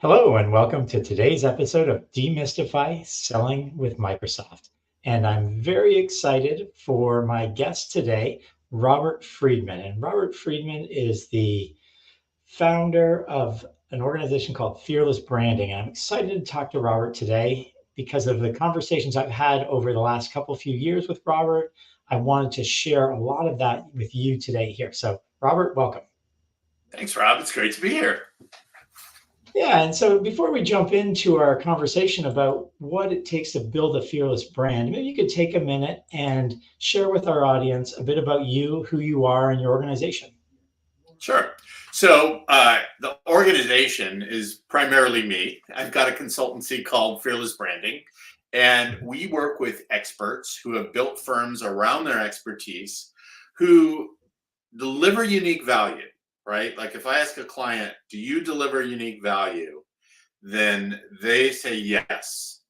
Hello, and welcome to today's episode of Demystify Selling with Microsoft. And I'm very excited for my guest today, Robert Friedman. And Robert Friedman is the founder of an organization called Fearless Branding. And I'm excited to talk to Robert today because of the conversations I've had over the last couple few years with Robert. I wanted to share a lot of that with you today here. So, Robert, welcome. Thanks, Rob. It's great to be here. Yeah, and so before we jump into our conversation about what it takes to build a fearless brand, maybe you could take a minute and share with our audience a bit about you, who you are, and your organization. Sure. So, the organization is primarily me. I've got a consultancy called Fearless Branding, and we work with experts who have built firms around their expertise who deliver unique value, right? Like if I ask a client, do you deliver unique value? Then they say yes.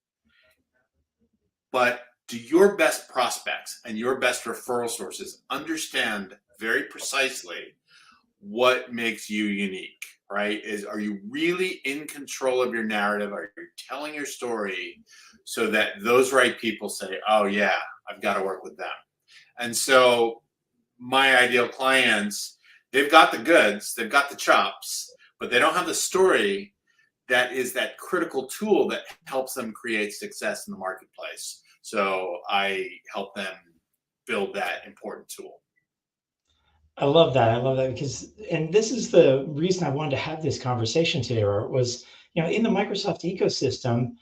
But do your best prospects and your best referral sources understand very precisely what makes you unique, right? Are you really in control of your narrative? Are you telling your story so that those right people say, oh yeah, I've got to work with them? And so my ideal clients, they've got the goods, they've got the chops, but they don't have the story that is that critical tool that helps them create success in the marketplace. So I help them build that important tool. I love that. I love that because, and this is the reason I wanted to have this conversation today, Robert, was, in the Microsoft ecosystem,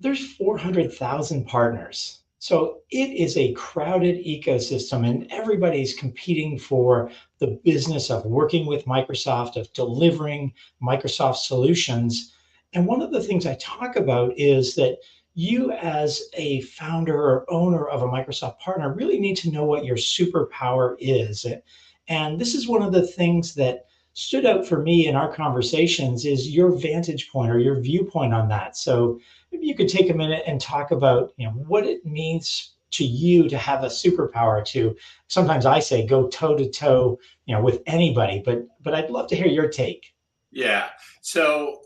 there's 400,000 partners. So it is a crowded ecosystem, and everybody's competing for the business of working with Microsoft, of delivering Microsoft solutions. And one of the things I talk about is that you, as a founder or owner of a Microsoft partner, really need to know what your superpower is. And this is one of the things that stood out for me in our conversations is your vantage point or your viewpoint on that. So maybe you could take a minute and talk about what it means to you to have a superpower to, sometimes I say, go toe to toe with anybody, but I'd love to hear your take. Yeah. So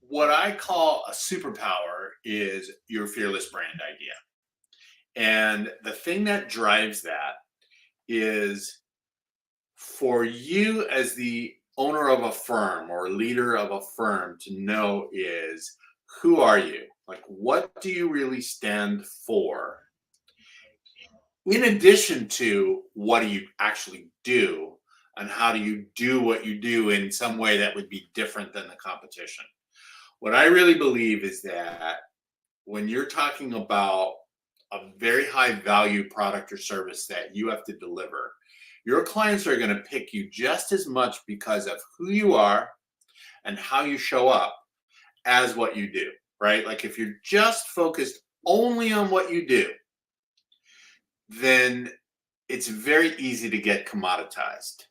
what I call a superpower is your fearless brand idea. And the thing that drives that is for you as the owner of a firm or leader of a firm to know is, who are you? Like, what do you really stand for? In addition to what do you actually do, and how do you do what you do in some way that would be different than the competition? What I really believe is that when you're talking about a very high value product or service that you have to deliver, your clients are going to pick you just as much because of who you are and how you show up as what you do, right? Like if you're just focused only on what you do, then it's very easy to get commoditized.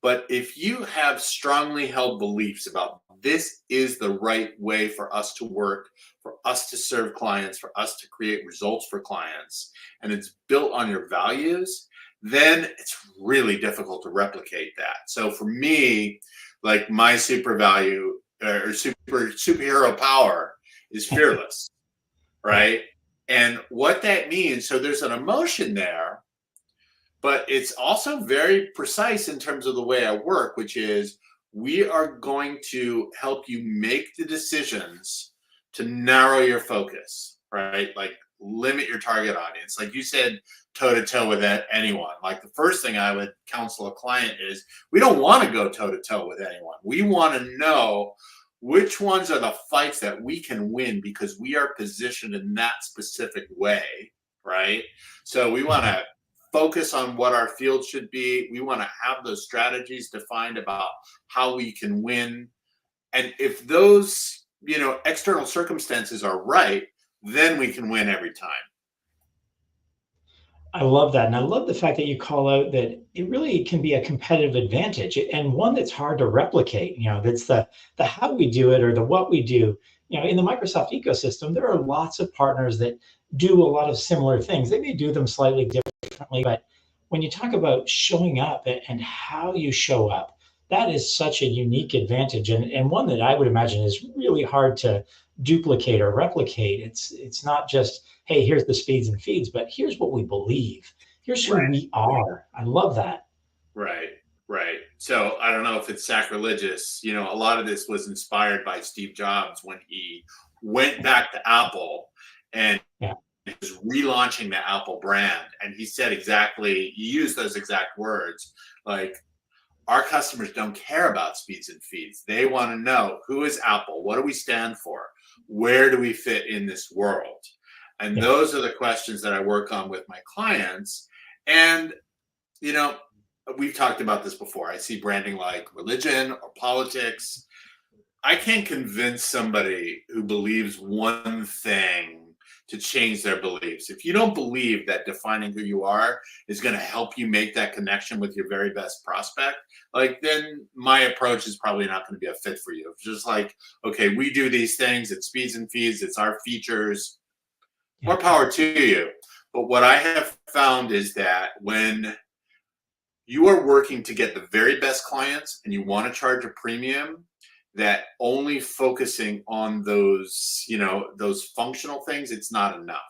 But if you have strongly held beliefs about this is the right way for us to work, for us to serve clients, for us to create results for clients, and it's built on your values, then it's really difficult to replicate that. So for me, like my super value or superhero power is fearless, Right. right? And what that means, so there's an emotion there, but it's also very precise in terms of the way I work, which is we are going to help you make the decisions to narrow your focus, right? Like limit your target audience. Like you said, toe to toe with anyone. Like the first thing I would counsel a client is we don't want to go toe to toe with anyone. We want to know which ones are the fights that we can win because we are positioned in that specific way, right? So we want to focus on what our field should be. We want to have those strategies defined about how we can win. And if those, external circumstances are right, then we can win every time. I love that. And I love the fact that you call out that it really can be a competitive advantage and one that's hard to replicate. That's the how we do it or the what we do. In the Microsoft ecosystem, there are lots of partners that do a lot of similar things. They may do them slightly differently, but when you talk about showing up and how you show up, that is such a unique advantage, and one that I would imagine is really hard to duplicate or replicate. It's not just, hey, here's the speeds and feeds, but here's what we believe. Here's who Right. we are. I love that. Right, right. So I don't know if it's sacrilegious. A lot of this was inspired by Steve Jobs when he went back to Apple and Yeah, was relaunching the Apple brand. And he said exactly, he used those exact words, like, our customers don't care about speeds and feeds. They want to know, who is Apple? What do we stand for? Where do we fit in this world? And yeah, those are the questions that I work on with my clients. And you know, we've talked about this before. I see branding like religion or politics. I can't convince somebody who believes one thing to change their beliefs. If you don't believe that defining who you are is going to help you make that connection with your very best prospect, like, then my approach is probably not going to be a fit for you. It's just like, okay, we do these things, it's speeds and feeds, it's our features, yeah. more power to you. But what I have found is that when you are working to get the very best clients and you want to charge a premium, that only focusing on those functional things, it's not enough.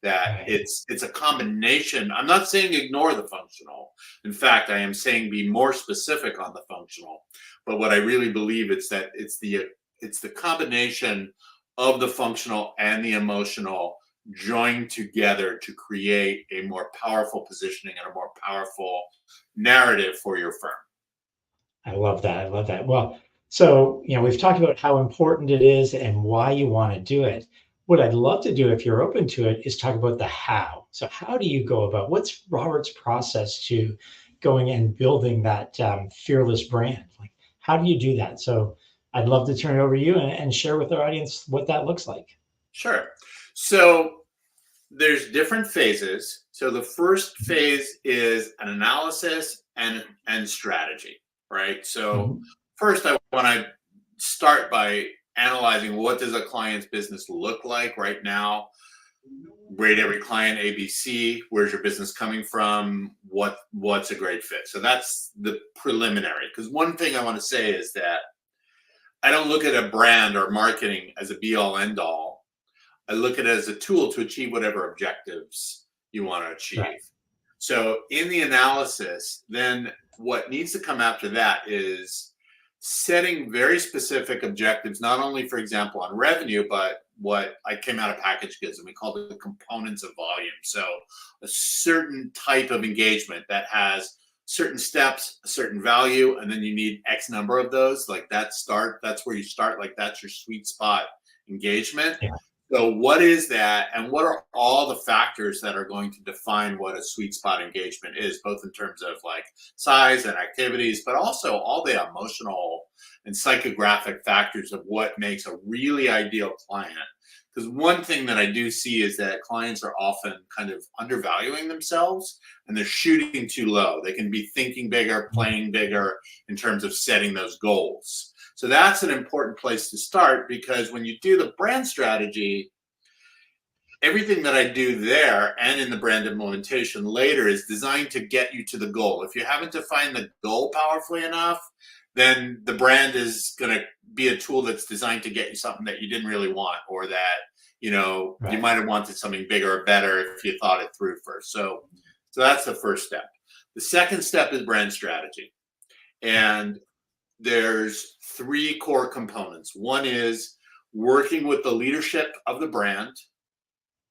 That Right. it's a combination. I'm not saying ignore the functional. In fact, I am saying be more specific on the functional. But what I really believe is that it's the combination of the functional and the emotional joined together to create a more powerful positioning and a more powerful narrative for your firm. I love that. I love that. Well, so, we've talked about how important it is and why you want to do it. What I'd love to do, if you're open to it, is talk about the how. So, how do you go about what's Robert's process to going and building that fearless brand? Like, how do you do that? So, I'd love to turn it over to you and share with our audience what that looks like. Sure. So there's different phases. So the first phase is an analysis and strategy, right? So Mhm. first I want to start by analyzing, what does a client's business look like right now? Rate every client ABC. Where's your business coming from? What's a great fit? So that's the preliminary. Because one thing I want to say is that I don't look at a brand or marketing as a be all end all. I look at it as a tool to achieve whatever objectives you want to Right. achieve. So in the analysis, then what needs to come after that is setting very specific objectives, not only, for example, on revenue, but what I came out of package goods and we called it the components of volume. So a certain type of engagement that has certain steps, a certain value, and then you need X number of those. Like that's where you start, like that's your sweet spot engagement. Yeah. So what is that, and what are all the factors that are going to define what a sweet spot engagement is, both in terms of like size and activities, but also all the emotional and psychographic factors of what makes a really ideal client. Because one thing that I do see is that clients are often kind of undervaluing themselves and they're shooting too low. They can be thinking bigger, Mhm. playing bigger in terms of setting those goals. So that's an important place to start, because when you do the brand strategy, everything that I do there and in the brand implementation later is designed to get you to the goal. If you haven't defined the goal powerfully enough, then the brand is going to be a tool that's designed to get you something that you didn't really want, or that you Right. might have wanted something bigger or better if you thought it through first. So that's the first step. The second step is brand strategy. And there's three core components. One is working with the leadership of the brand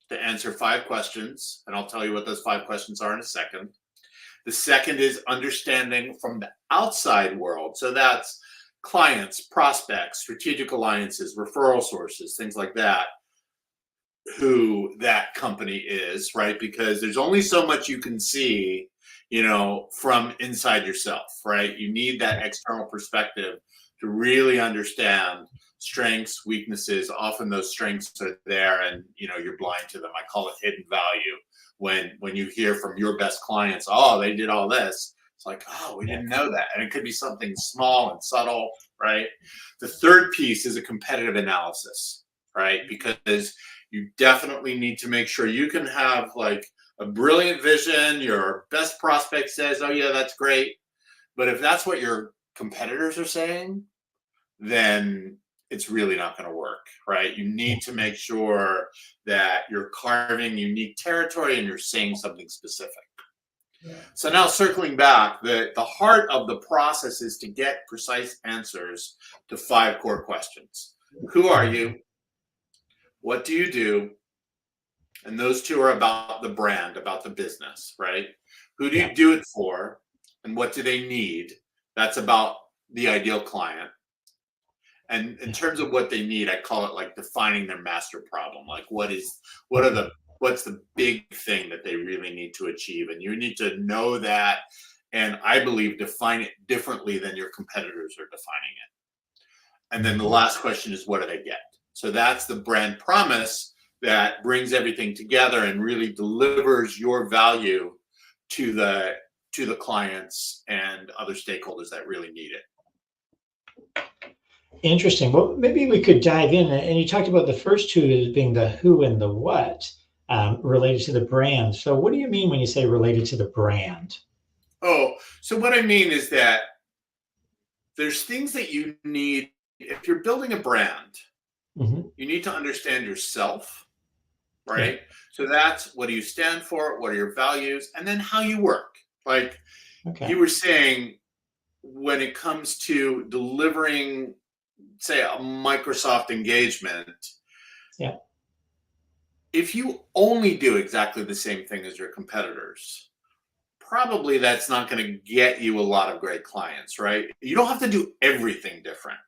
to answer 5 questions, and I'll tell you what those 5 questions are in a second. The second is understanding from the outside world. So that's clients, prospects, strategic alliances, referral sources, things like that, who that company is, right? Because there's only so much you can see, from inside yourself, right? You need that Right. external perspective to really understand strengths, weaknesses. Often those strengths are there and you're blind to them. I call it hidden value. When you hear from your best clients, oh, they did all this. It's like, oh, we Yeah. didn't know that. And it could be something small and subtle, right? The third piece is a competitive analysis, right? Because you definitely need to make sure you can have like a brilliant vision. Your best prospect says, oh, yeah, that's great. But if that's what your competitors are saying, then it's really not going to work, right? You Yeah. need to make sure that you're carving unique territory and you're saying something specific. So now circling back, the heart of the process is to get precise answers to 5 core questions. Who are Mhm. you? What do you do? And those 2 are about the brand, about the business, right? Who do Yeah. you do it for? And what do they need? That's about the ideal client. And in Yeah. terms of what they need, I call it like defining their master problem. Like what are the what's the big thing that they really need to achieve? And you need to know that, and I believe define it differently than your competitors are defining it. And then the Mhm. last question is, what do they get? So that's the brand promise that brings everything together and really delivers your value to the to the clients and other stakeholders that really need it. Interesting. Well, maybe we could dive in. And you talked about the first two as being the who and the what, related to the brand. So, what do you mean when you say related to the brand? Oh, so what I mean is that there's things that you need if you're building a brand, Hmm. you need to understand yourself, Yeah. right? So that's what do you stand for, what are your values, and then how you work. Like you Okay. were saying, when it comes to delivering, say, a Microsoft engagement, Yeah. if you only do exactly the same thing as your competitors, probably that's not going to get you a lot of great clients, right? You don't have to do everything different,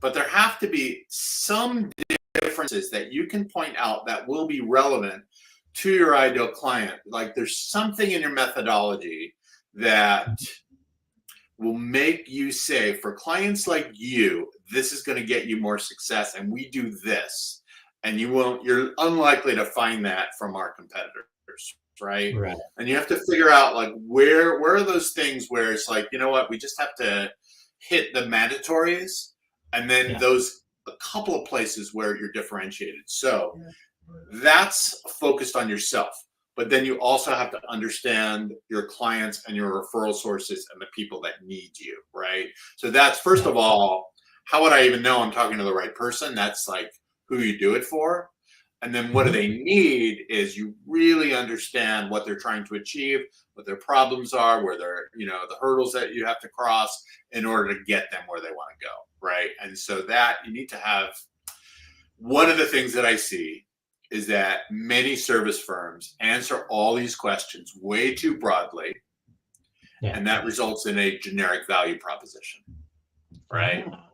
but there have to be some differences that you can point out that will be relevant to your ideal client. Like there's something in your methodology that will make you say, for clients like you, this is going to get you more success, and we do this. And you're unlikely to find that from our competitors, right? Right. And you have to figure out like where are those things where it's like, you know what, we just have to hit the mandatories, and then Yeah. those a couple of places where you're differentiated. So that's focused on yourself. But then you also have to understand your clients and your referral sources and the people that need you, right? So that's first Yeah. of all, how would I even know I'm talking to the right person? That's like who you do it for. And then what do Hmm. they need is you really understand what they're trying to achieve, what their problems are, where they're, the hurdles that you have to cross in order to get them where they want to go, right? And so that you need to have one of the things that I see is that many service firms answer all these questions way too broadly, Yeah. and that results in a generic value proposition, right? Ah,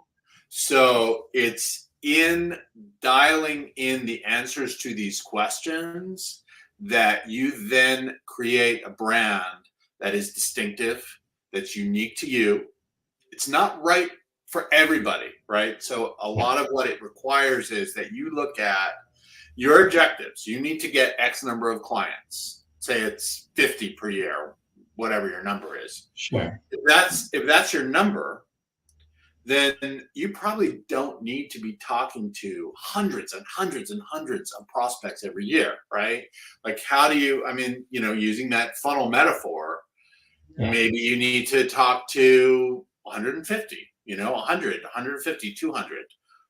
So it's in dialing in the answers to these questions that you then create a brand that is distinctive, that's unique to you. It's not right for everybody, right? So a yeah. lot of what it requires is that you look at your objectives. You need to get X number of clients. Say it's 50 per year, whatever your number is. Sure. If that's your number, then you probably don't need to be talking to hundreds and hundreds and hundreds of prospects every year, right? Like how do you, I mean, using that funnel metaphor, Yeah. maybe you need to talk to 150, 100, 150, 200,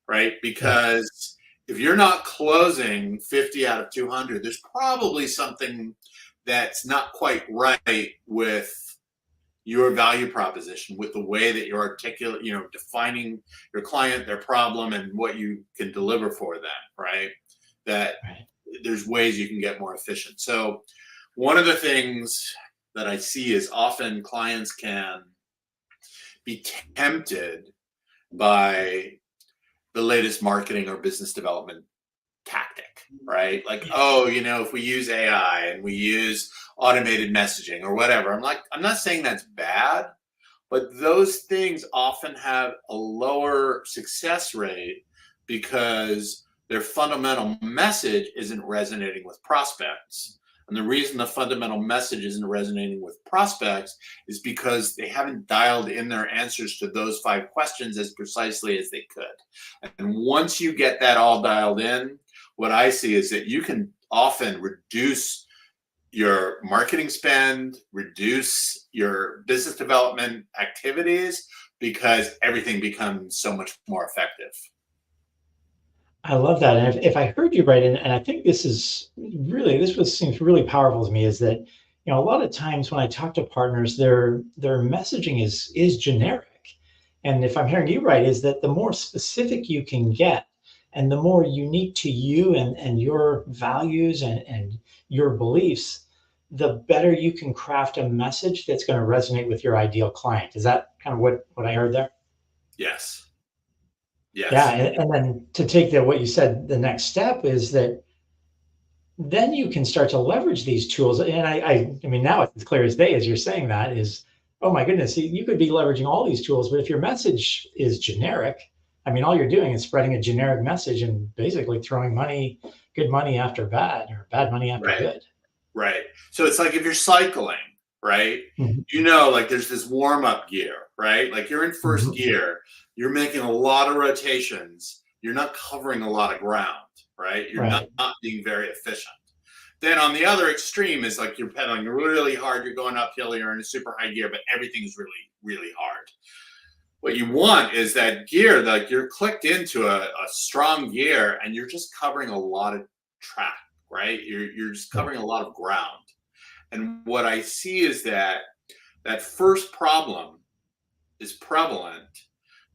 right? Yeah. Because if you're not closing 50 out of 200, there's probably something that's not quite right with your value proposition, with the way that you're articulate, defining your client, their problem, and what you can deliver for them, right? That Right. there's ways you can get more efficient. So one of the things that I see is often clients can be tempted by the latest marketing or business development tactic, right? Like, Yeah. oh, if we use AI and we use automated messaging or whatever, I'm not saying that's bad, but those things often have a lower success rate because their fundamental message isn't resonating with prospects. And the reason the fundamental message isn't resonating with prospects is because they haven't dialed in their answers to those 5 questions as precisely as they could. And once you get that all dialed in, what I see is that you can often reduce your marketing spend, reduce your business development activities because everything becomes so much more effective. I love that. And if I heard you right, and I think this is really, this was seems really powerful to me, is that, a lot of times when I talk to partners, their messaging is generic. And if I'm hearing you right, is that the more specific you can get and the more unique to you and your values and your beliefs, the better you can craft a message that's going to resonate with your ideal client. Is that kind of what I heard there? Yes. Yeah, Yes. and then to take the what you said, the next step is that then you can start to leverage these tools. And I mean, now it's as clear as day as you're saying that is, oh my goodness, you could be leveraging all these tools, but if your message is generic, I mean, all you're doing is spreading a generic message and basically throwing money, good money after bad, or bad money after Right. good. Right. So it's like if you're cycling, right? Mhm. Like there's this warm up gear, right? Like you're in first Mhm. gear, you're making a lot of rotations, you're not covering a lot of ground, right? You're not, Right. not being very efficient. Then on the other extreme is like you're pedaling really hard, you're going uphill, you're in a super high gear, but everything's really hard. What you want is that gear, like you're clicked into a strong gear and you're just covering a lot of track, right? You're just Yeah. covering a lot of ground. And what I see is that that first problem is prevalent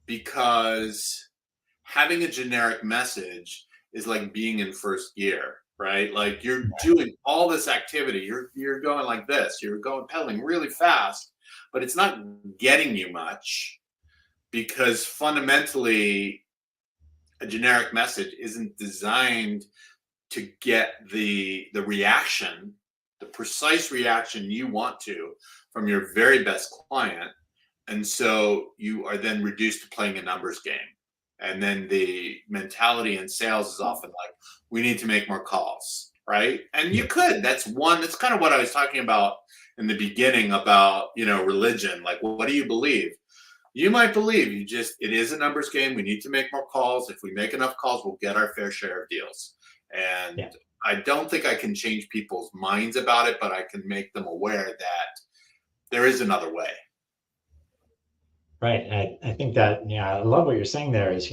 because having a generic message is like being in first gear, right? Like you're doing all this activity, you're going like this, you're going pedaling really fast, but it's not getting you much because fundamentally a generic message isn't designed to get the reaction, the precise reaction you want to from your very best client. And so you are then reduced to playing a numbers game. And then the mentality in sales is often like, we need to make more calls, right? And you could. That's kind of what I was talking about in the beginning about, religion. Like, what do you believe? You might believe it is a numbers game. We need to make more calls. If we make enough calls, we'll get our fair share of deals. Yeah. And I don't think I can change people's minds about it, but I can make them aware that there is another way. Right. I think that, yeah, I love what you're saying there is,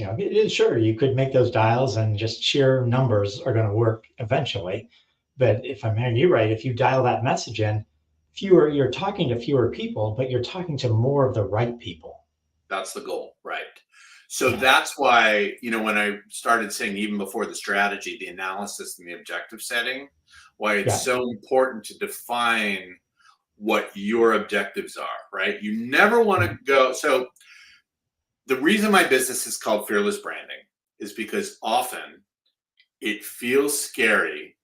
sure, you could make those dials and just sheer numbers are going to work eventually. But if I'm hearing you right, if you dial that message in, you're talking to fewer people, but you're talking to more of the right people. That's the goal, right? So Yeah. that's why, when I started saying even before the strategy, the analysis and the objective setting, why it's Yeah. so important to define what your objectives are, right? You never want to go. So the reason my business is called Fearless Branding is because often it feels scary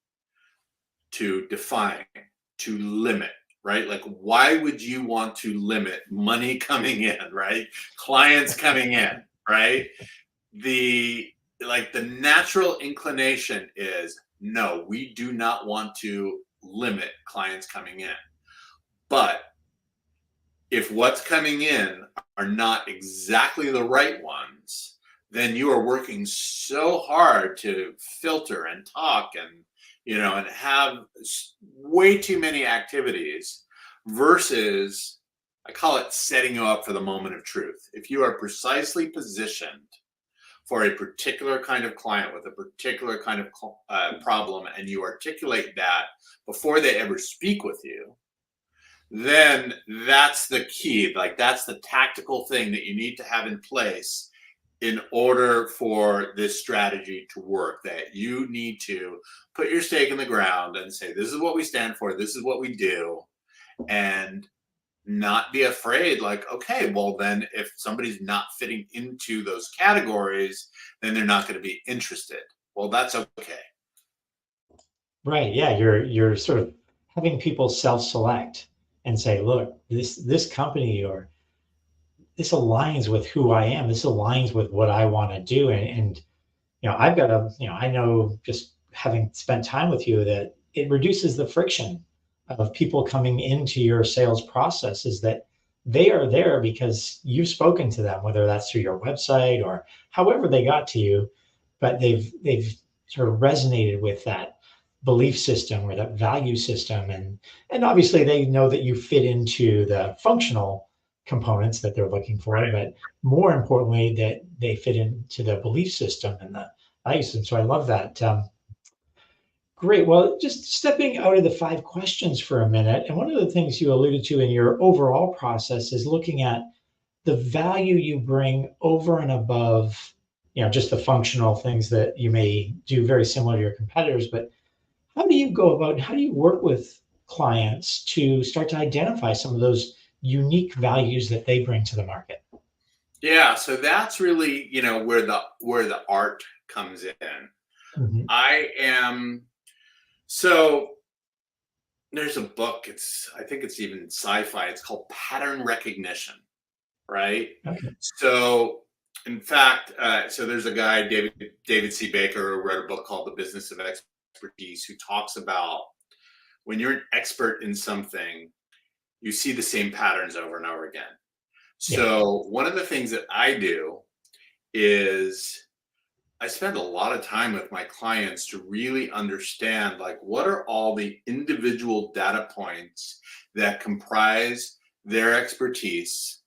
to define, to limit, right? Like, why would you want to limit money coming in, right? Clients coming in, right? The the natural inclination is no, we do not want to limit clients coming in. But if what's coming in are not exactly the right ones, then you are working so hard to filter and talk and have way too many activities versus I call it setting you up for the moment of truth. If you are precisely positioned for a particular kind of client with a particular kind of problem and you articulate that before they ever speak with you, then that's the key. Like that's the tactical thing that you need to have in place in order for this strategy to work. That you need to put your stake in the ground and say, this is what we stand for, this is what we do, and not be afraid. Like, okay, well, then if somebody's not fitting into those categories, then they're not going to be interested. Well, that's okay. Right. Yeah. You're sort of having people self-select and say, look, this company or this aligns with who I am. This aligns with what I want to do. And I've got I know just having spent time with you that it reduces the friction of people coming into your sales process is that they are there because you've spoken to them, whether that's through your website or however they got to you, but they've sort of resonated with that belief system or that value system. And obviously they know that you fit into the functional components that they're looking for, Right. but more importantly, that they fit into the belief system and the value system. So I love that. Great. Well, just stepping out of the five questions for a minute, and one of the things you alluded to in your overall process is looking at the value you bring over and above, just the functional things that you may do very similar to your competitors. But how do you work with clients to start to identify some of those unique values that they bring to the market? Yeah, so that's really, where the art comes in. Mhm. I am so there's a book, I think it's even sci-fi. It's called Pattern Recognition, right? Okay. So in fact, so there's a guy, David C. Baker, who wrote a book called The Business of Expertise, who talks about when you're an expert in something, you see the same patterns over and over again. Yeah. So one of the things that I do is I spend a lot of time with my clients to really understand, like, what are all the individual data points that comprise their expertise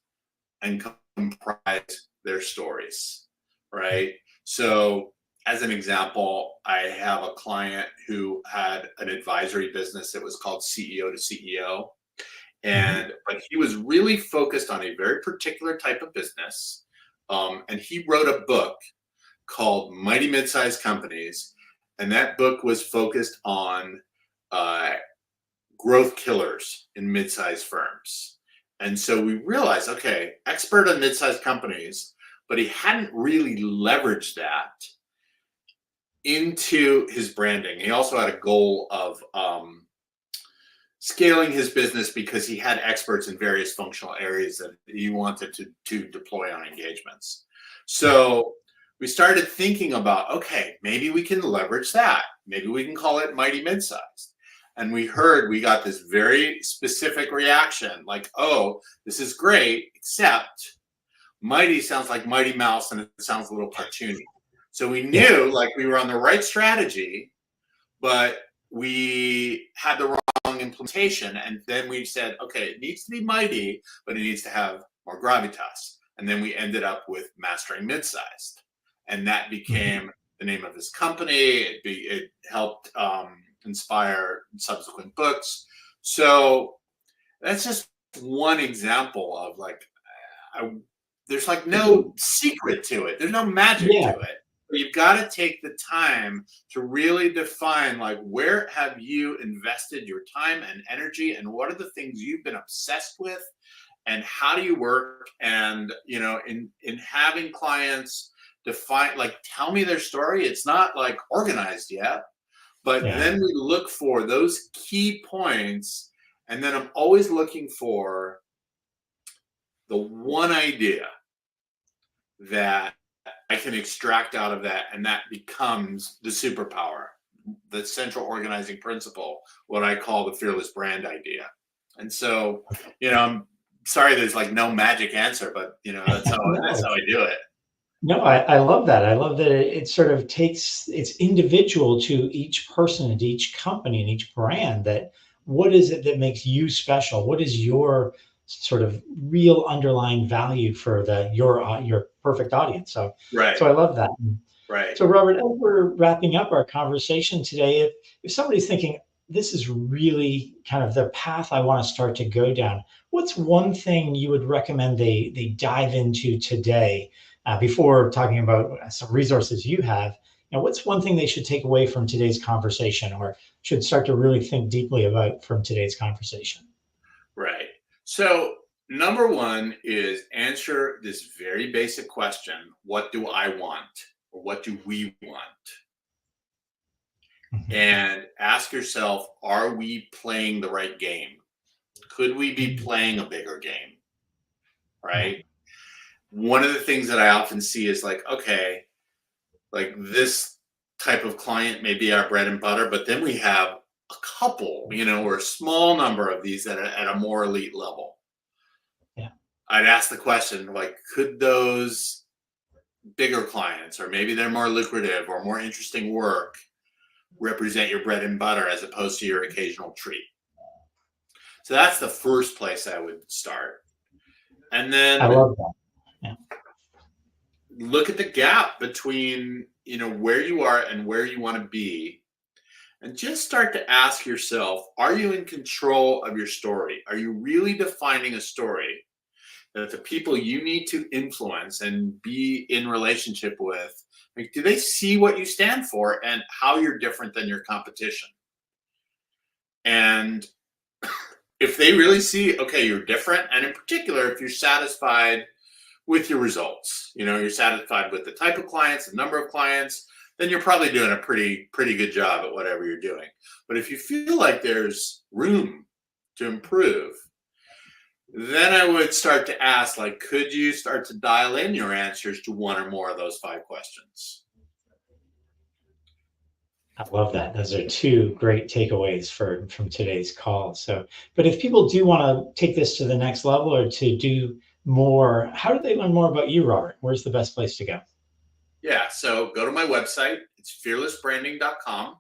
and comprise their stories, right? So as an example, I have a client who had an advisory business that was called CEO to CEO. Mhm. But he was really focused on a very particular type of business. And he wrote a book called Mighty Mid-Sized Companies, and that book was focused on uh, growth killers in mid-sized firms. And so we realized, okay, expert on mid-sized companies, but he hadn't really leveraged that into his branding. He also had a goal of scaling his business because he had experts in various functional areas that he wanted to deploy on engagements. Yeah. So we started thinking about, okay, maybe we can leverage that. Maybe we can call it Mighty Mid-Sized. And we got this very specific reaction like, oh, this is great, except Mighty sounds like Mighty Mouse and it sounds a little cartoony. So we Yeah. knew like we were on the right strategy, but we had the wrong implementation. And then we said, okay, it needs to be mighty, but it needs to have more gravitas. And then we ended up with mastering mid-sized. And that Mhm. became the name of his company. It helped inspire subsequent books. So that's just one example of like, I, there's like no So, secret to it. There's no magic yeah. to it. But you've got to take the time to really define like where have you invested your time and energy and what are the things you've been obsessed with and how do you work and in having clients define like tell me their story. It's not like organized yet, but Yeah. then we look for those key points and then I'm always looking for the one idea that I can extract out of that, and that becomes the superpower, the central organizing principle, what I call the fearless brand idea. And so, I'm sorry, there's like no magic answer, but that's how No, that's how I do it. no, I love that. I love that it sort of takes it's individual to each person and to each company and each brand that what is it that makes you special? What is your sort of real underlying value for your perfect audience? So Right, I love that. right, So, Robert, as we're wrapping up our conversation today, if somebody's thinking, this is really kind of the path I want to start to go down, what's one thing you would recommend they dive into today before talking about some resources you have? What's one thing they should take away from today's conversation or should start to really think deeply about from today's conversation? right. So number one is answer this very basic question: What do I want, or what do we want? Mhm. And ask yourself, are we playing the right game? Could we be Mhm. playing a bigger game? Yeah. Right. One of the things that I often see is like, okay, like this type of client may be our bread and butter, but then we have a couple, or a small number of these that are at a more elite level. Yeah. I'd ask the question, like, could those bigger clients, or maybe they're more lucrative or more interesting work, represent your bread and butter as opposed to your occasional treat? So that's the first place I would start. And I then love that. Yeah. look at the gap between, where you are and where you want to be, and just start to ask yourself, are you in control of your story? Are you really defining a story that the people you need to influence and be in relationship with, like, do they see what you stand for and how you're different than your competition? And if they really see, okay, you're different, and in particular, if you're satisfied with your results, you're satisfied with the type of clients, the number of clients, then you're probably doing a pretty good job at whatever you're doing. But if you feel like there's room to improve, then I would start to ask, like, could you start to dial in your answers to one or more of those 5 questions? I love that. Those are two great takeaways from today's call. So, but if people do want to take this to the next level or to do more, how do they learn more about you, Robert? Where's the best place to go? Yeah, so go to my website. It's fearlessbranding.com.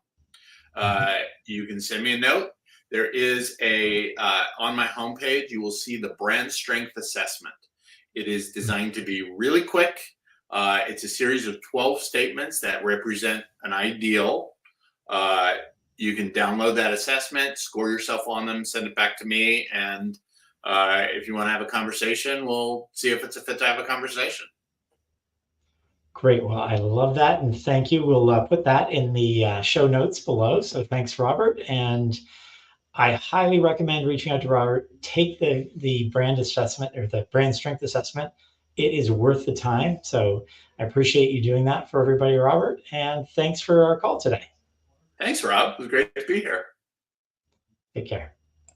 Mhm. You can send me a note. There is on my homepage, you will see the brand strength assessment. It is designed to be really quick. It's a series of 12 statements that represent an ideal. Uh, you can download that assessment, score yourself on them, send it back to me. And if you want to have a conversation, we'll see if it's a fit to have a conversation. Great. Well, I love that. And thank you. We'll put that in the show notes below. So thanks, Robert. And I highly recommend reaching out to Robert. Take the brand assessment or the brand strength assessment. It is worth the time. So I appreciate you doing that for everybody, Robert. And thanks for our call today. Thanks, Rob. It was great to be here. Take care.